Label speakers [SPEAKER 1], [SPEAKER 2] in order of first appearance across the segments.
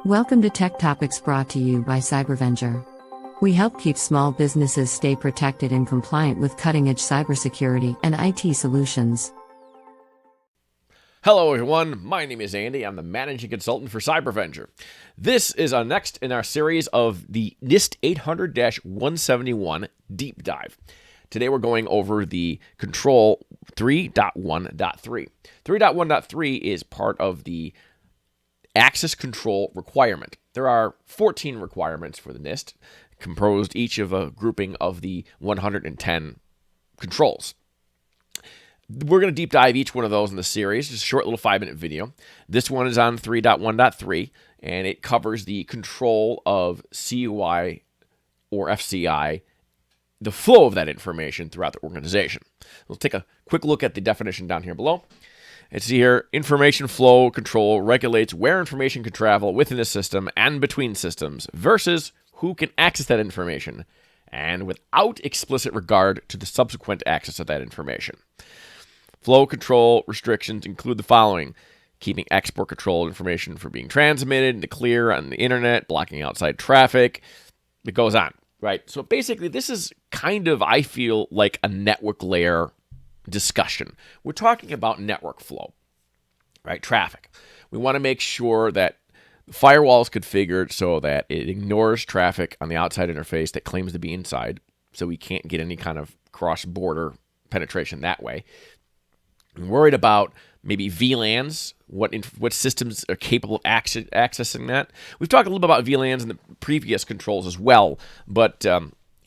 [SPEAKER 1] Welcome to Tech Topics brought to you by CyberVenger. We help keep small businesses stay protected and compliant with cutting-edge cybersecurity and IT solutions.
[SPEAKER 2] Hello everyone, my name is Andy. I'm the Managing Consultant for CyberVenger. This is our next in our series of the NIST 800-171 Deep Dive. Today we're going over the Control 3.1.3. 3.1.3 is part of the access control requirement. There are 14 requirements for the NIST, composed each of a grouping of the 110 controls. We're going to deep dive each one of those in the series, just a short little 5-minute video. This one is on 3.1.3, and it covers the control of CUI or FCI, the flow of that information throughout the organization. We'll take a quick look at the definition down here below. And see here, information flow control regulates where information can travel within a system and between systems versus who can access that information, and without explicit regard to the subsequent access of that information. Flow control restrictions include the following: keeping export control information from being transmitted into clear on the internet, blocking outside traffic. It goes on, right? So basically, this is kind of, I feel, like a network layer discussion. We're talking about network flow, right? Traffic. We want to make sure that the firewall is configured so that it ignores traffic on the outside interface that claims to be inside, so we can't get any kind of cross-border penetration that way. I'm worried about maybe VLANs, what systems are capable of accessing that. We've talked a little bit about VLANs in the previous controls as well, but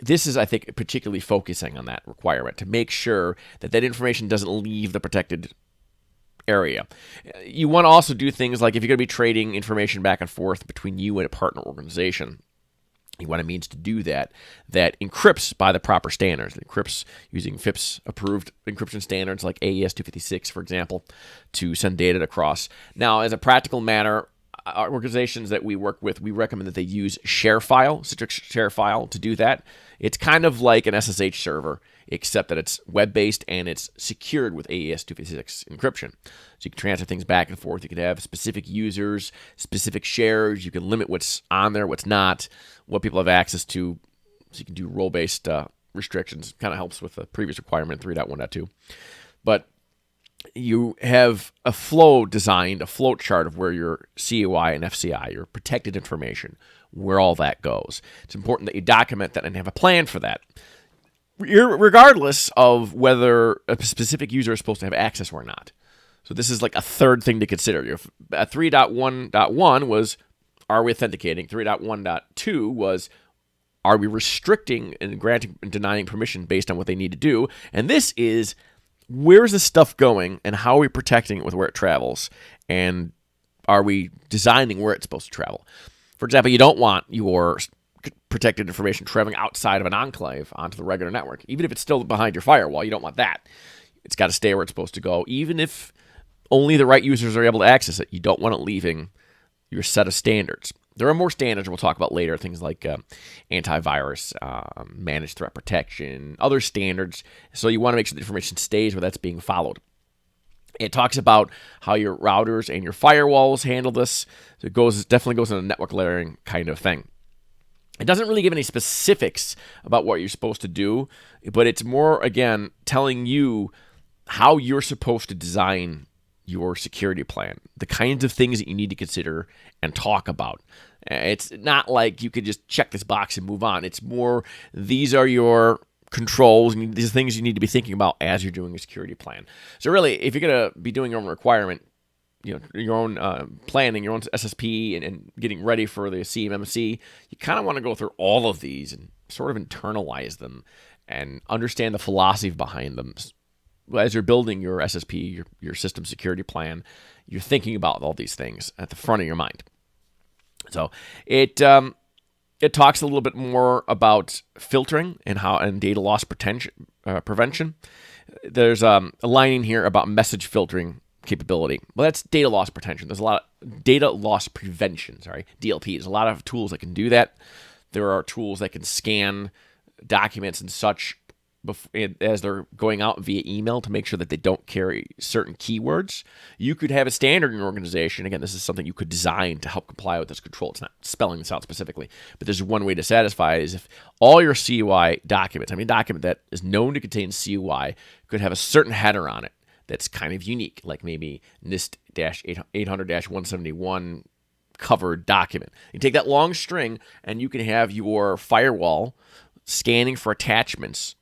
[SPEAKER 2] this is, I think, particularly focusing on that requirement to make sure that that information doesn't leave the protected area. You want to also do things like if you're going to be trading information back and forth between you and a partner organization, you want a means to do that encrypts by the proper standards. It encrypts using FIPS-approved encryption standards like AES 256, for example, to send data across. Now, as a practical matter, organizations that we work with, we recommend that they use ShareFile, Citrix ShareFile, to do that. It's kind of like an SSH server, except that it's web-based and it's secured with AES 256 encryption. So you can transfer things back and forth. You can have specific users, specific shares. You can limit what's on there, what's not, what people have access to. So you can do role-based restrictions. Kind of helps with the previous requirement, 3.1.2. But you have a flow designed, a flow chart of where your CUI and FCI, your protected information, where all that goes. It's important that you document that and have a plan for that, regardless of whether a specific user is supposed to have access or not. So this is like a third thing to consider. 3.1.1 was, are we authenticating? 3.1.2 was, are we restricting and granting and denying permission based on what they need to do? And this is, where's this stuff going and how are we protecting it with where it travels? And are we designing where it's supposed to travel? For example, you don't want your protected information traveling outside of an enclave onto the regular network. Even if it's still behind your firewall, you don't want that. It's got to stay where it's supposed to go. Even if only the right users are able to access it, you don't want it leaving your set of standards. There are more standards we'll talk about later, things like antivirus, managed threat protection, other standards. So you want to make sure the information stays where that's being followed. It talks about how your routers and your firewalls handle this. So it definitely goes in a network layering kind of thing. It doesn't really give any specifics about what you're supposed to do, but it's more, again, telling you how you're supposed to design your security plan, the kinds of things that you need to consider and talk about. It's not like you could just check this box and move on. It's more, these are your controls, and these are things you need to be thinking about as you're doing a security plan. So really, if you're going to be doing your own requirement, your own planning, your own SSP, and getting ready for the CMMC, you kind of want to go through all of these and sort of internalize them and understand the philosophy behind them. As you're building your SSP, your system security plan, you're thinking about all these things at the front of your mind. So it talks a little bit more about filtering and data loss prevention. There's a line in here about message filtering capability. Well, that's data loss prevention. There's a lot of data loss prevention. DLP. There's a lot of tools that can do that. There are tools that can scan documents and such as they're going out via email to make sure that they don't carry certain keywords. You could have a standard in your organization. Again, this is something you could design to help comply with this control. It's not spelling this out specifically, but there's one way to satisfy it is if all your CUI documents, a document that is known to contain CUI could have a certain header on it that's kind of unique, like maybe NIST-800-171 covered document. You take that long string and you can have your firewall scanning for attachments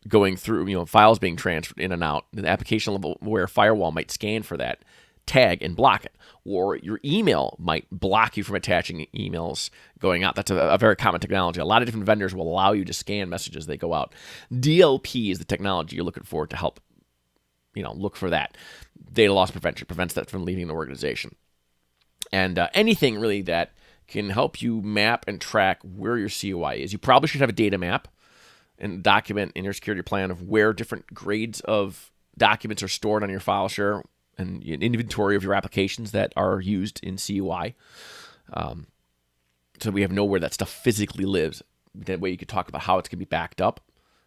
[SPEAKER 2] going through, files being transferred in and out. The application level where firewall might scan for that tag and block it. Or your email might block you from attaching emails going out. That's a very common technology. A lot of different vendors will allow you to scan messages as they go out. DLP is the technology you're looking for to help, look for that. Data loss prevention prevents that from leaving the organization. And anything really that can help you map and track where your CUI is. You probably should have a data map and document in your security plan of where different grades of documents are stored on your file share and an inventory of your applications that are used in CUI. So we know where that stuff physically lives. That way you could talk about how it's going to be backed up,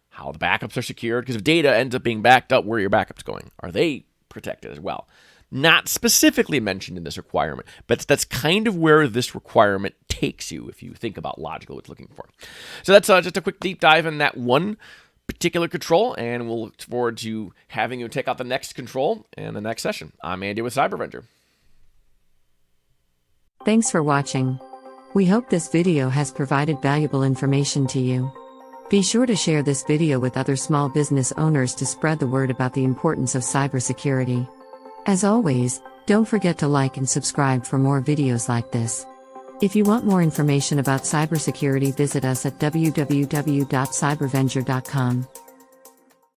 [SPEAKER 2] how the backups are secured, because if data ends up being backed up, where are your backups going? Are they protected as well? Not specifically mentioned in this requirement, but that's kind of where this requirement takes you if you think about logically what it's looking for. So that's just a quick deep dive in that one particular control, and we'll look forward to having you take out the next control in the next session. I'm Andy with Cybervenger.
[SPEAKER 1] Thanks for watching. We hope this video has provided valuable information to you. Be sure to share this video with other small business owners to spread the word about the importance of cybersecurity. As always, don't forget to like and subscribe for more videos like this. If you want more information about cybersecurity, visit us at www.cybervenger.com.